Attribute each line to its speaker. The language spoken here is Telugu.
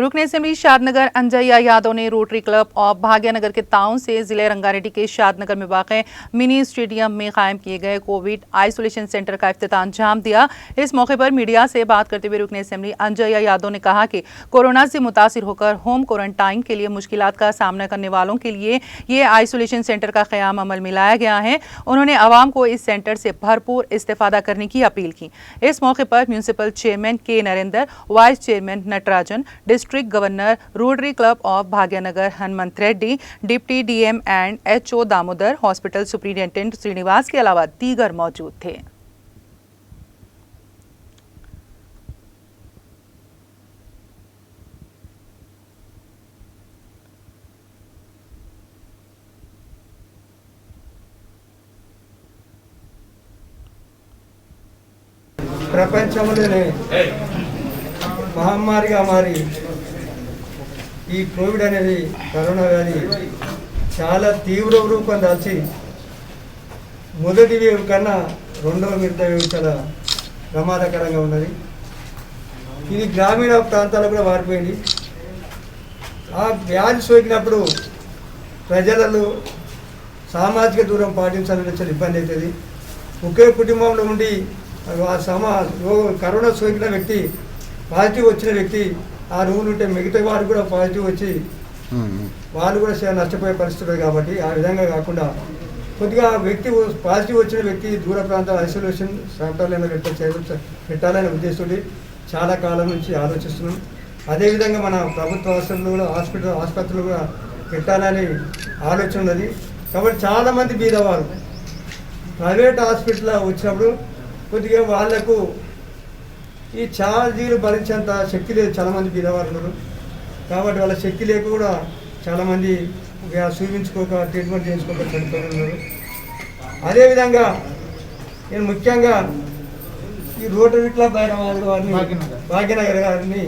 Speaker 1: रुकन असेंबली शादनगर अंजैया यादव ने रोटरी क्लब ऑफ भाग्यनगर के ताउन से जिले रंगारेड्डी के शादनगर में वाक़े मिनी स्टेडियम में कायम किए गए कोविड आइसोलेशन सेंटर का इफ्तिताह अंजाम दिया। इस मौके पर मीडिया से बात करते हुए रुकन असेंबली अंजैया यादव ने कहा कि कोरोना से मुतासिर होकर होम क्वारंटाइन के लिए मुश्किलात का सामना करने वालों के लिए ये आइसोलेशन सेंटर का क़याम अमल में लाया गया है। उन्होंने आवाम को इस सेंटर से भरपूर इस्तेफादा करने की अपील की। इस मौके पर म्यूनसिपल चेयरमैन के Narendra, vice chairman Natarajan, district governor, rotary club of Bhagyanagar Hanumanth Reddy, deputy DM and HO Damodar, hospital superintendent Srinivas के अलावा दीगर मौजूद थे।
Speaker 2: ప్రపంచంలోనే మహమ్మారిగా మారి ఈ కోవిడ్ అనేది కరోనా వ్యాధి చాలా తీవ్ర రూపం దాల్చి మొదటి వేవ్ కన్నా రెండవ మిగతా వేవ్ చాలా ప్రమాదకరంగా ఉన్నది. ఇది గ్రామీణ ప్రాంతాలకు కూడా మారిపోయింది. ఆ వ్యాధి సోకినప్పుడు ప్రజలలో సామాజిక దూరం పాటించాలని చాలా ఇబ్బంది అవుతుంది. ఒకే కుటుంబంలో ఉండి కరోనా సోకిన వ్యక్తి పాజిటివ్ వచ్చిన వ్యక్తి ఆ రూమ్ ఉంటే మిగతా వారు కూడా పాజిటివ్ వచ్చి వాళ్ళు కూడా నష్టపోయే పరిస్థితులు కాబట్టి ఆ విధంగా కాకుండా కొద్దిగా వ్యక్తి పాజిటివ్ వచ్చిన వ్యక్తి దూర ప్రాంతాల ఐసోలేషన్ సెంటర్లను పెట్టాలనే ఉద్దేశంతో చాలా కాలం నుంచి ఆలోచిస్తున్నాం. అదేవిధంగా మన ప్రభుత్వ ఆసుపత్రులు కూడా పెట్టాలని ఆలోచన ఉన్నది. కాబట్టి చాలామంది బీదవారు ప్రైవేట్ హాస్పిటల్ వచ్చినప్పుడు కొద్దిగా వాళ్లకు ఈ ఛార్జీలు భరించేంత శక్తి లేదు. చాలామంది బీదవారు ఉన్నారు కాబట్టి వాళ్ళ శక్తి లేక కూడా చాలామంది చూపించుకోక ట్రీట్మెంట్ చేయించుకోక చనిపోతున్నారు. అదేవిధంగా నేను ముఖ్యంగా ఈ రోటరీ క్లబ్ అయిన వారిని భాగ్యనగర్ గారిని